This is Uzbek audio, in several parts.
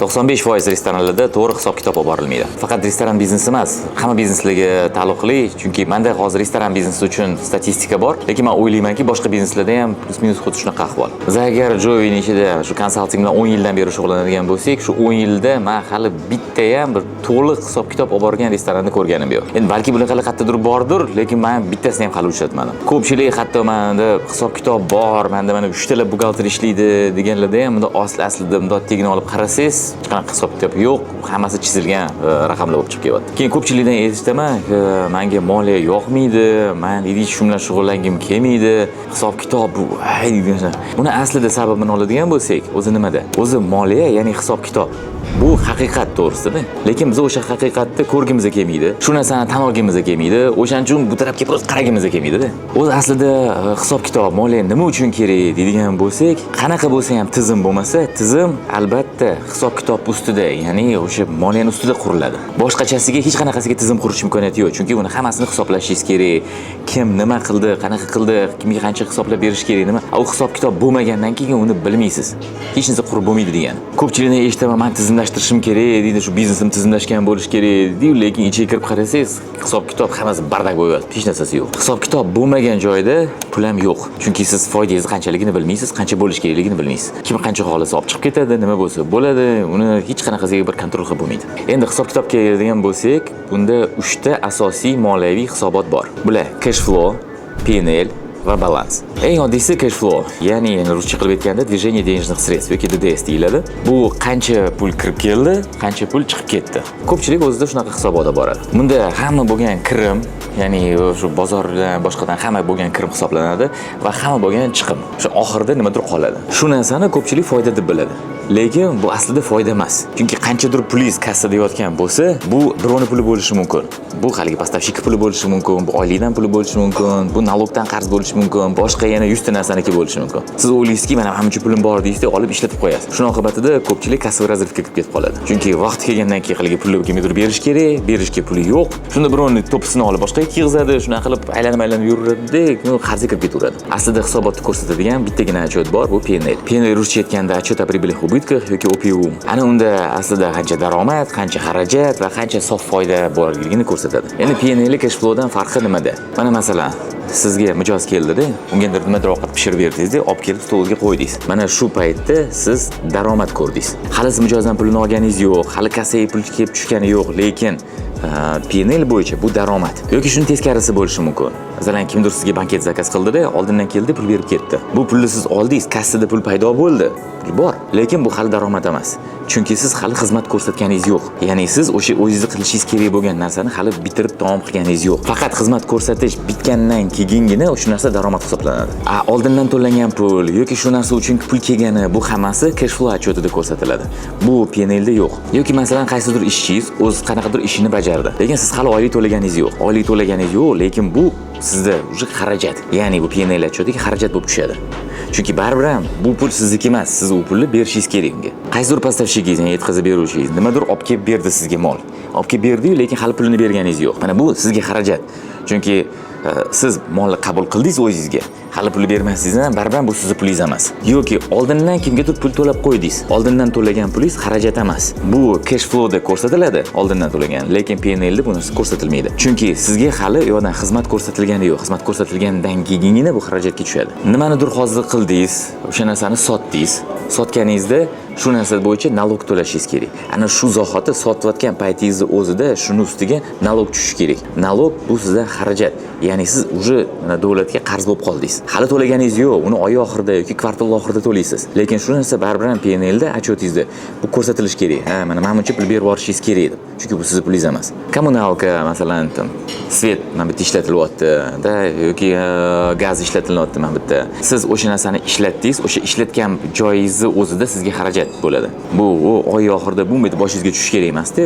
95% restoranlarda to'g'ri hisob-kitob olib borilmaydi. Faqat restoran biznesi emas, hamma bizneslarga taalluqli, chunki menda hozir restoran biznesi uchun statistika bor, lekin men o'ylaymanki, boshqa bizneslarda ham plus-minus xuddi shunaqa ahvol. Biz agar Jovining ichida shu konsalting bilan 10 yildan beri shug'ullanadigan bo'lsak, shu 10 yilda men hali bitta ham bir to'liq hisob-kitob olib borgan restoranni ko'rganim yo'q. Endi balki bunaqa qayerdadir bordir, lekin men bittasini ham hali uchratmadim. Ko'pchilik hatto menda hisob-kitob bor, menda mana 3 ta buxgalter ishlaydi deganlarda ham bunda aslida bunday tegini olib qarasangiz, hech qanaqa hisob-kitob yo'q, hammasi chizilgan raqamlar bo'lib chiqib kelyapti. Keyin ko'pchilikdan eshitaman, menga moliya yoqmaydi, men shu bilan shug'ullangim kelmaydi, hisob-kitob bu deydi. Buni aslida sababini oladigan bo'lsak, o'zi nimada? O'zi moliya, ya'ni hisob-kitob. Bu haqiqat to'g'risida, lekin biz o'sha haqiqatni ko'rgimiz kelmaydi. Shu narsani tan olgimiz kelmaydi. O'shaning uchun bu tarafga biroz qaragimiz kelmaydi-da. O'zi aslida hisob-kitob, moliya nima uchun kerak deydigan bo'lsak, qanaqa bo'lsa ham tizim bo'lmasa, tizim albatta hisob-kitob ustida, ya'ni o'sha moliyaning ustida quriladi. Boshqachasiga hech qanaqasiga tizim qurish imkoniyati yo'q, chunki uni hammasini hisoblashingiz kerak. Kim nima qildi, qanaqa qildi, kimga qancha hisoblab berish kerak, nima. U hisob-kitob bo'lmagandan keyin uni bilmaysiz. Hech narsa qurib bo'lmaydi degan. Ko'pchilikdan eshitaman, men tizimlashtirishim kerak deydi, shu biznesim tizimlashgan bo'lish kerak deydi, lekin ichiga kirib qarasangiz, hisob-kitob hammasi bardak bo'lyapti, hech narsasi yo'q. Hisob-kitob bo'lmagan joyda pul ham yo'q. Chunki siz foydangizni qanchaligini bilmaysiz, qancha bo'lish kerakligini bilmaysiz. Kim qancha xohlasa olib chiqib ketadi, nima bo'lsa bo'ladi, uni hech qanaqasiga bir kontrol qilib bo'lmaydi. Endi hisob-kitobga keladigan bo'lsak, bunda 3 ta asosiy moliyaviy hisobot bor. Bular cash flow, P&L va balans. Eng oddiysi cash flow, ya'ni ruscha qilib aytganda движение денежных средств yoki DDS deyiladi. Bu qancha pul kirib keldi, qancha pul chiqib ketdi. Ko'pchilik o'zida shunaqa hisobotda boradi. Bunda hamma bo'lgan kirim, ya'ni shu bozordan boshqadan hamma bo'lgan kirim hisoblanadi va hamma bo'lgan chiqim. Shu oxirida nimadir qoladi. Shu narsani ko'pchilik foyda deb biladi. Lekin bu aslida foyda emas. Chunki qanchadir pulingiz kassada yotgan bo'lsa, bu birovning puli bo'lishi mumkin. Bu haligi поставщик puli bo'lishi mumkin, bu oylikdan puli bo'lishi mumkin, bu налогdan qarz bo'lishi mumkin, boshqa yana 100 ta narsaniki bo'lishi mumkin. Siz o'ylaysizki, mana hammacha pulim bor deysizda, olib ishlatib qo'yasiz. Shuning oqibatida ko'pchilik kassaviy razrivga kirib ketib qoladi. Chunki vaqt kelgandan keyin haligi pulni kimgadir berish kerak, berishga puli yo'q. Shunda birovning to'pisini olib boshqaga kiyg'izadi, shuna qilib aylanib yuraveradi, qarzga kirib ketaveradi. Aslida hisobotni ko'rsatadigan bittagina отчет bor, bu P&L. P&L ruscha aytganda отчет о прибылях и убытках yoki OPU. Ana unda aslida qancha daromad, qancha xarajat va qancha sof foyda borligini ko'rsatadi. Endi P&L cash flowdan farqi nimada? Mana masalan, sizga mijoz keldida, unga nimadir ovqat pishirib berdingiz-da, olib kelib stolga qo'ydingiz. Mana shu paytda siz daromad ko'rdingiz. Hali siz mijozdan pulni olganingiz yo'q, hali kassaga pul kelib tushgani yo'q, lekin P&L bo'yicha bu daromad. Yoki shuni teskarisi bo'lishi mumkin. Masalan, kimdir sizga banket zakaz qildida, oldindan keldi, pul berib ketdi. Bu pulni siz oldingiz, kassada pul paydo bo'ldi. Pul bor, lekin bu hali daromad emas. Chunki siz hali xizmat ko'rsatganingiz yo'q. Ya'ni siz o'sha o'zingizni qilishingiz kerak bo'lgan narsani hali bitirib tamom qilganingiz yo'q. Faqat xizmat ko'rsatish bitgandan keyingina o'sha narsa daromad hisoblanadi. Oldindan to'langan pul yoki shu narsa uchun pul kelgani, bu hammasi cash flow отчетida ko'rsatiladi. Bu P&L da yo'q. Yoki masalan, qaysidir ishchingiz o'z qanaqadir ishini bajardi. Lekin siz hali oylik to'laganingiz yo'q. Oylik to'laganingiz yo'q, lekin bu sizda уже xarajat. Ya'ni bu P&L отчетiga xarajat bo'lib tushadi. Chunki baribir ham bu pul sizniki emas, siz u pulni berishingiz kerak unga. Qaysidir поставщиgingiz, ya'ni yetkazib beruvchingiz nimadir olib kelib berdi sizga mol. Olib kelib berdi-yu, lekin hali pulini berganingiz yo'q. Mana bu sizga xarajat. Chunki siz molni qabul qildingiz o'zingizga. Hali pul bermasingizdan baribir bu sizning pulingiz emas. Yoki oldindan kimgadir pul to'lab qo'ydingiz. Oldindan to'lagan pulingiz xarajat emas. Bu cash flowda ko'rsatiladi, oldindan to'lagan, lekin P&L da bu narsa ko'rsatilmaydi. Chunki sizga hali u yerdan xizmat ko'rsatilgani yo'q. Xizmat ko'rsatilgandan keyingina bu xarajatga tushadi. Nimanidir hozir qildingiz, o'sha narsani sotdingiz. Sotganingizda shu narsa bo'yicha налог to'lashingiz kerak. Ana shu zahoti sotayotgan paytingizda o'zida shuni ustiga налог tushishi kerak. Налог bu sizdan xarajat. Ya'ni siz уже davlatga qarz bo'lib qoldingiz. Hali to'laganingiz yo'q, uni oy oxirida yoki kvartal oxirida to'laysiz. Lekin shu narsa baribir ham P&L da отчетingizda bu ko'rsatilishi kerak. Mana menimcha pul berib yuborishingiz kerak edi. Chunki bu sizning pulingiz emas. Kommunalka, masalan, svet mana bitta ishlatilyapti, da yoki gaz ishlatilyapti mana bitta. Siz o'sha narsani ishlatdingiz, o'sha ishlatgan joyingizni o'zida sizga xarajat bo'ladi. Bu oy oxirida bu boshingizga tushishi kerak emas-da,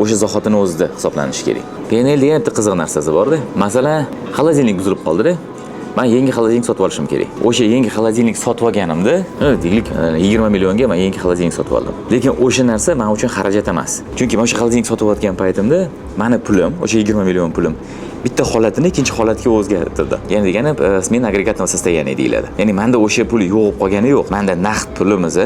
o'sha zahotini o'zida hisoblanishi kerak. P&L degan bitta qiziq narsasi bor-da. Masalan, xolodilnik buzilib qoldi-da. Men yangi xolodilnik sotib olishim kerak. O'sha yangi xolodilnik sotib olganimda, deylik 20 millionga men yangi xolodilnik sotib oldim. Lekin o'sha narsa men uchun xarajat emas. Chunki men o'sha xolodilnik sotib olgan paytimda meni pulim, o'sha 20 million pulim bitta holatini ikkinchi holatga o'zgartirdi. Ya'ni degani smena agregatного состояния deyiladi. Ya'ni menda o'sha pul yo'q qolgani yo'q. Menda naqd pulimiz,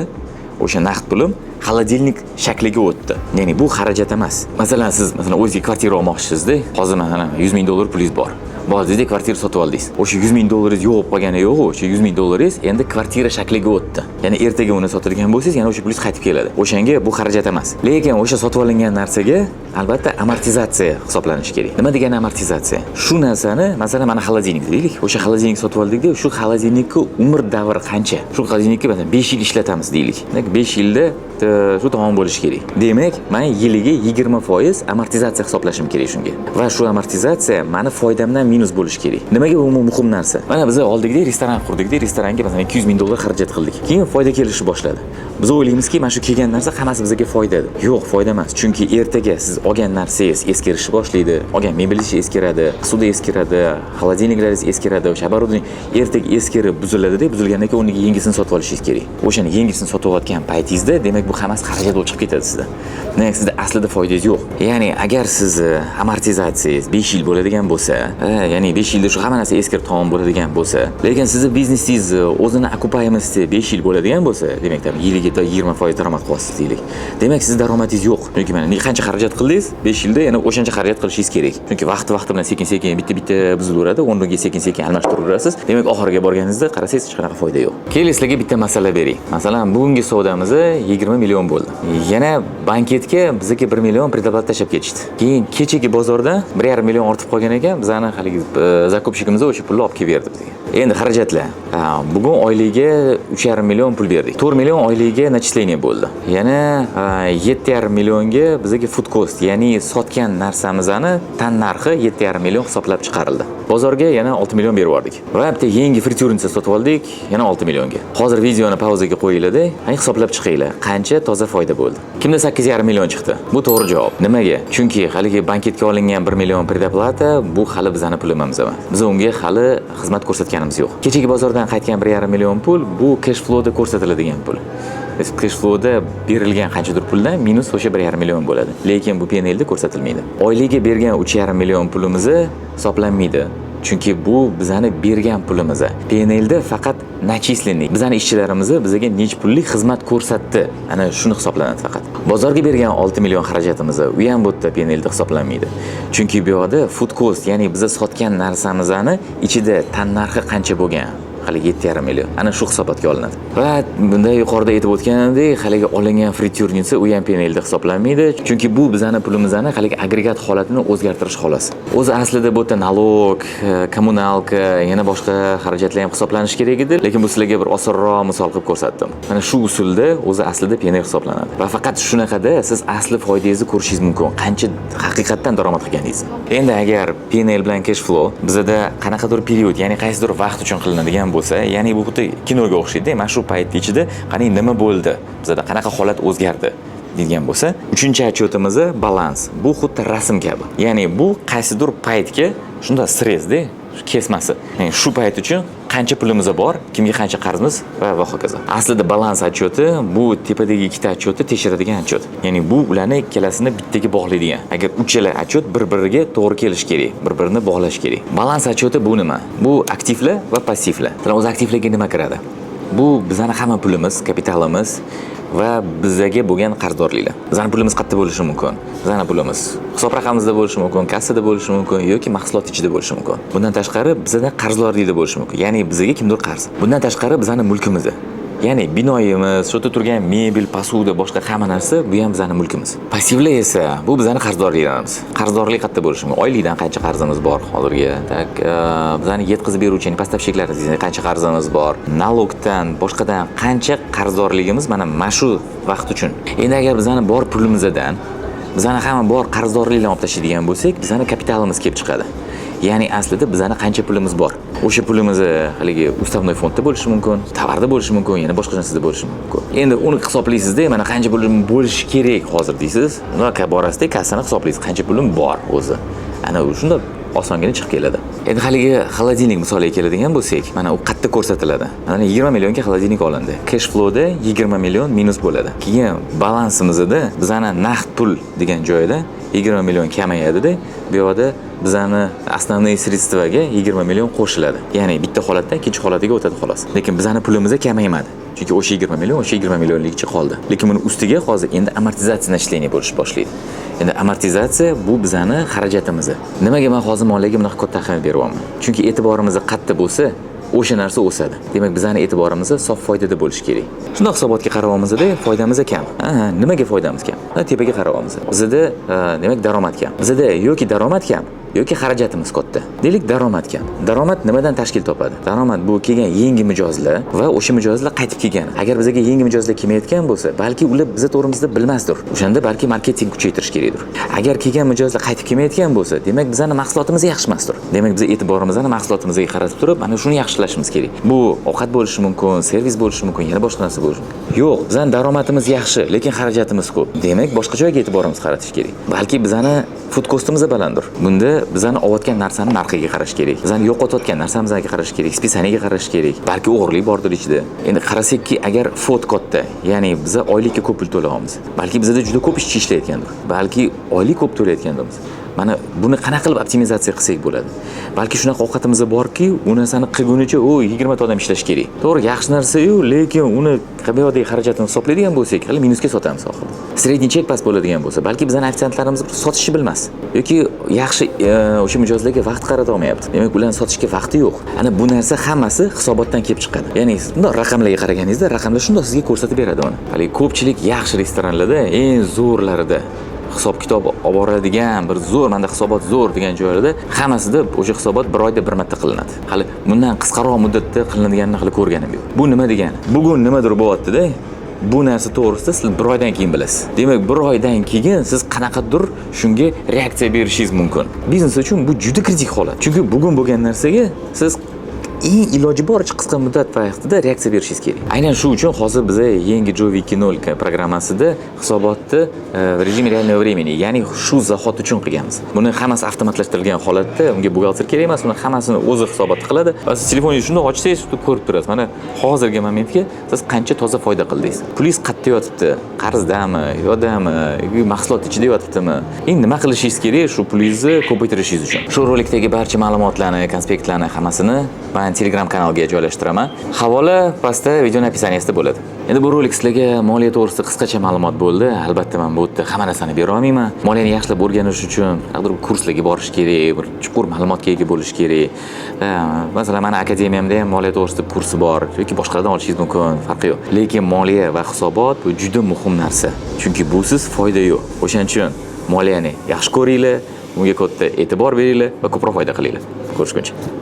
o'sha naqd pulim xolodilnik shakliga o'tdi. Ya'ni bu xarajat emas. Masalan, siz o'zingizga kvartira olmoqchisizda, hozir mana $100,000 pulingiz bor. Bo'ldingizda kvartira sotib oldingiz. O'sha $100,000 yo'q qolgani yo'q, o'sha $100,000 endi kvartira shakliga o'tdi. Ya'ni ertaga uni sotadigan bo'lsangiz, yana o'sha pulingiz qaytib keladi. O'shanga bu xarajat emas. Lekin o'sha sotib olingan narsaga albatta amortizatsiya hisoblanishi kerak. Nima degani amortizatsiya? Shu narsani, masalan, mana xolodilnik deylik. O'sha xolodilnik sotib oldikda, shu xolodilnikning umr davri qancha? Shu xolodilnikni masalan 5 yil ishlatamiz deylik. Demak, 5 yilda shu tamom bo'lishi kerak. Demak, men yiliga 20% amortizatsiya hisoblashim kerak shunga. Va shu amortizatsiya meni foydamdan minus bo'lishi kerak. Nimaga bu muhim narsa? Mana biz oldikda restoran qurdikda, restoranga masalan $200,000 xarajat qildik. Keyin foyda kelishni boshladi. Biz o'ylaymizki, mana shu kelgan narsa hammasi bizga foydali. Yo'q, foyda emas. Chunki ertaga siz olgan narsangiz eskirishni boshlaydi, olgan mebelingiz eskiradi, suvda eskiradi, xolodilniklaringiz eskiradi, o'sha оборудование ertaga eskirib buziladi-da, buzilgandan keyin o'rniga yangisini sotib olishingiz kerak. O'shani yangisini sotib olayotgan paytingizda, demak bu hammasi xarajat bo'lib chiqib ketadi sizda. Demak, sizda aslida foydangiz yo'q. Ya'ni agar siz amortizatsiyangiz 5 yil bo'ladigan bo'lsa, ya'ni 5 yilda shu hamma narsa eskirib tamom bo'ladigan bo'lsa, lekin sizni biznesingiz o'zini okupayemnosti 5 yil bo'ladigan bo'lsa, demak, yiliga 20% daromad qilyapsiz deylik. Demak, siz daromadingiz yo'q. Chunki mana qancha xarajat qildingiz, 5 yilda yana o'shancha xarajat qilishingiz kerak. Chunki vaqti bilan sekin-sekin bitta buzilaveradi, o'rniga sekin-sekin almashtiraverasiz. Demak, oxiriga borganingizda qarasangiz hech qanaqa foyda yo'q. Keling, sizlarga bitta masala beray. Masalan, bugungi savdomiz 20 million bo'ldi. Yana banketga bizga 1 million predoplata tashlab ketishdi. Keyin kechagi bozorda 1,5 million ortib qolgan ekan, bizani haligi zakupchigimiz o'sha pulni olib kelib berdi bizga. Endi xarajatlar. Bugun oyligiga 3,5 million pul berdik. 4 million oyligiga начисление bo'ldi. Yana 7,5 millionga bizga food cost, ya'ni sotgan narsamizni tan narxi 7,5 million hisoblab chiqarildi. Bozorga yana 6 million berib yubordik. Va bitta yangi frityurnicha sotib oldik, yana 6 millionga. Hozir videoni pauzaga qo'yinglar-da, hisoblab chiqinglar, qancha toza foyda bo'ldi. Kimda 8,5 million chiqdi? Bu to'g'ri javob. Nimaga? Chunki haligi banketga olingan 1 million predoplata bu hali bizning pulimiz emas. Biz unga hali xizmat ko'rsatganimiz yo'q. Kechagi bozordan qaytgan 1,5 million pul bu cash flowda ko'rsatiladigan pul. Cash flowda berilgan qanchadir puldan minus o'sha 1,5 million bo'ladi. Lekin bu PNLda ko'rsatilmaydi. Oyligiga bergan 3,5 million pulimizni hisoblanmaydi. Chunki bu bizani bergan pulimiz. PNLda faqat начисленный. Bizani ishchilarimiz bizga nech pullik xizmat ko'rsatdi. Ana shuni hisoblanadi faqat. Bozorga bergan 6 million xarajatimiz u ham bu yerda PNLda hisoblanmaydi. Chunki bu yerda food cost, ya'ni biz sotgan narsamizni ichida tan narxi qancha bo'lgan? Hali 7,5 million. Ana shu hisobotga olinadi. Va bunda yuqorida aytib o'tganimdek, haligi olingan frityurnicha u ham PNLda hisoblanmaydi, chunki bu bizning pulimizni haligi agregat holatini o'zgartirish xolos. O'zi aslida bu yerda nalog, kommunalka, yana boshqa xarajatlar ham hisoblanishi kerak edi, lekin bu sizlarga bir osonroq misol qilib ko'rsatdim. Mana shu usulda o'zi aslida PNL hisoblanadi. Va faqat shunaqada siz asli foydangizni ko'rishingiz mumkin, qancha haqiqatan daromad qilganingizni. Endi agar PNL bilan cash flow bizda qanaqadir period, ya'ni qaysidir vaqt uchun qilinadigan bo'lsa, ya'ni bu xuddi kinoga o'xshaydi. Mana shu payt ichida qani nima bo'ldi? Bizda qanaqa holat o'zgardi degan bo'lsa, 3-chi отчетimiz balans. Bu xuddi rasm kabi. Ya'ni bu qaysidir paytga shunda stressda kesmasi. Ya'ni shu payt uchun qancha pulimiz bor, kimga qancha qarzimiz va hokazo. Aslida balans отчети bu tepadagi ikkita отчети tekshiradigan отчет. Ya'ni bu ularni ikkalasini bittaga bog'laydigan. Agar uchala отчет bir-biriga to'g'ri kelish kerak, bir-birini bog'lash kerak. Balans отчети bu nima? Bu aktivlar va passivlar. O'zi aktivlarga nima kiradi? Bu bizning hamma pulimiz, kapitalimiz va bizga bo'lgan qarzdorliklar. Bizning pulimiz qayerda bo'lishi mumkin? Bizning pulimiz hisob raqamimizda bo'lishi mumkin, kassada bo'lishi mumkin yoki mahsulot ichida bo'lishi mumkin. Bundan tashqari bizda qarzdorlikda bo'lishi mumkin. Ya'ni bizga kimdir qarz. Bundan tashqari bizning mulkimiz. Ya'ni binoyimiz, shu yerda turgan mebel, posуда, boshqa hamma narsa bu ham bizning mulkimiz. Passivlar esa bu bizning qarzdorliklarimiz. Qarzdorlik qayerda bo'lishi mumkin? Oylikdan qancha qarzimiz bor hozirga? Tak, bizning yetkazib beruvchi, ya'ni поставщиklarimizdan qancha qarzimiz bor? Nalogdan, boshqadan qancha qarzdorligimiz mana shu vaqt uchun. Endi agar bizning bor pulimizdan bizning hamma bor qarzdorliklarni olib tashlaydigan bo'lsak, bizning kapitalimiz kelib chiqadi. Ya'ni aslida bizning qancha pulimiz bor? O'sha pulimiz haligi ustavnoy fondda bo'lishi mumkin, tovarda bo'lishi mumkin, yana boshqa narsada bo'lishi mumkin. Endi uni hisoblaysizda, mana qancha pulim bo'lishi kerak hozir deysiz. Uni borasida kassani hisoblaysiz, qancha pulim bor o'zi. Ana shunda osongina chiqib keladi. Endi haligi xolodilnik misoliga keladigan bo'lsak, mana u qayerda ko'rsatiladi. Mana 20 millionga xolodilnik olindi. Cash flowda 20 million minus bo'ladi. Keyin balansimizda bizani naqd pul degan joyda 20 million kamayadi-da, bu yerda bizani основные средстваga 20 million qo'shiladi. Ya'ni bitta holatdan ikkinchi holatiga o'tadi xolos. Lekin bizani pulimiz kamaymadi. Chunki o'sha 20 millionlikcha qoldi. Lekin buni ustiga hozir endi amortizatsiya ishlanish bo'lish boshlaydi. Endi amortizatsiya bu bizani xarajatimiz. Nimaga men hozir moliyaga bunaqa katta ahamiyat beryapman? Chunki e'tiborimiz qattiq bo'lsa, o'sha narsa o'sadi. Demak, bizani e'tiborimiz sof foydada bo'lishi kerak. Shunday hisobotga qaravomizda foydamiz kam. Nimaga foydamiz kam? Tepaga qaravamiz. Bizda demak daromad kam. Bizda yoki daromad kam, yoki xarajatimiz katta. Deylik daromad kam. Daromad nimadan tashkil topadi? Daromad bu kelgan yangi mijozlar va o'sha mijozlar qaytib kelgan. Agar bizga yangi mijozlar kelmayotgan bo'lsa, balki ular biz to'g'rimizda bilmasdir. O'shanda balki marketing kuchaytirish kerakdir. Agar kelgan mijozlar qaytib kelmayotgan bo'lsa, demak bizning mahsulotimiz yaxshi emasdir. Demak biz e'tiborimizni mahsulotimizga qaratib turib, mana shuni yaxshilashimiz kerak. Bu ovqat bo'lishi mumkin, servis bo'lishi mumkin, yana boshqa narsa bo'lishi mumkin. Yo'q, bizning daromadimiz yaxshi, lekin xarajatimiz ko'p. Demak, boshqa joyga e'tiborimizni qaratish kerak. Balki bizning food costimiz balanddir. Bunda bizani olayotgan narsani narxiga qarash kerak. Bizani yo'qotayotgan narsamizga qarash kerak, spisaniyaga qarash kerak. Balki o'g'irlik bordir ichida. Endi qarasakki, agar food katta, ya'ni biz oylikka ko'p pul to'layapmiz. Balki bizda juda ko'p ishchi ishlayotgandir. Balki oylik ko'p to'layotgandirmiz. Mana buni qanaqa qilib optimizatsiya qilsak bo'ladi? Balki shunaqa ovqatimiz borki, u narsani qilgunicha 20 ta odam ishlash kerak. To'g'ri, yaxshi narsa-yu, lekin uni qiymatdagi xarajatini hisoblaydigan bo'lsak, hali minusga sotamiz oxirida. Sredniy chek past bo'ladigan bo'lsa, balki bizning ofitsiantlarimiz sotishni bilmas yoki yaxshi o'sha mijozlarga vaqt qarata olmayapti. Demak, ularni sotishga vaqti yo'q. Ana bu narsa hammasi hisobotdan kelib chiqadi. Ya'ni bunday raqamlarga qaraganingizda, raqamlar shunday sizga ko'rsatib beradi uni. Hali ko'pchilik yaxshi restoranlarda, eng zo'rlarida hisob kitob olib boradigan bir zo'r, menda hisobot zo'r degan joylarda hammasida o'sha hisobot bir oyda bir marta qilinadi. Hali bundan qisqaroq muddatda qilinadiganini hali ko'rganim yo'q. Bu nima degani? Bugun nimadir bo'lyapti-da, bu narsa to'g'risida siz bir oydan keyin bilasiz. Demak, bir oydan keyin siz qanaqadir shunga reaksiya berishingiz mumkin. Biznes uchun bu juda kritik holat. Chunki bugun bo'lgan narsaga siz eng iloji boricha qisqa muddat vaqtida reaksiya berishingiz kerak. Aynan shu uchun hozir biz yangi Jovi 2.0 programmasida hisobotni rejim realного времени, ya'ni shu zahot uchun qilganmiz. Buni hammasi avtomatlashtirilgan holatda, unga buxgalter kerak emas, uni hammasini o'zi hisobot qiladi. Va siz telefoningizni shunday ochsangiz, ko'rib turasiz. Mana hozirgi momentga siz qancha toza foyda qildingiz. Pulingiz qayerda yotibdi? Qarzdami, yodami, mahsulot ichida yotibdimi? Endi nima qilishingiz kerak shu pulingizni ko'paytirishingiz uchun? Shu rolikdagi barcha ma'lumotlarni, konspektlarni hammasini men Telegram kanaliga joylashtiraman. Havola pastda video napisaniyasida bo'ladi. Endi bu rolik sizlarga moliya to'g'risida qisqacha ma'lumot bo'ldi. Albatta men bu yerda hamma narsani bera olmayman. Moliyani yaxshilab o'rganish uchun qanday kurslarga borish kerak, bir chuqur ma'lumotga ega bo'lish kerak. Masalan, meni akademiyamda ham moliya to'g'risida kursi bor yoki boshqalardan olishingiz mumkin, farqi yo'q. Lekin moliya va hisobot bu juda muhim narsa. Chunki busiz foyda yo'q. O'shaning uchun moliyani yaxshi ko'ringlar, unga katta e'tibor beringlar va ko'proq foyda qilinglar. Ko'rishguncha.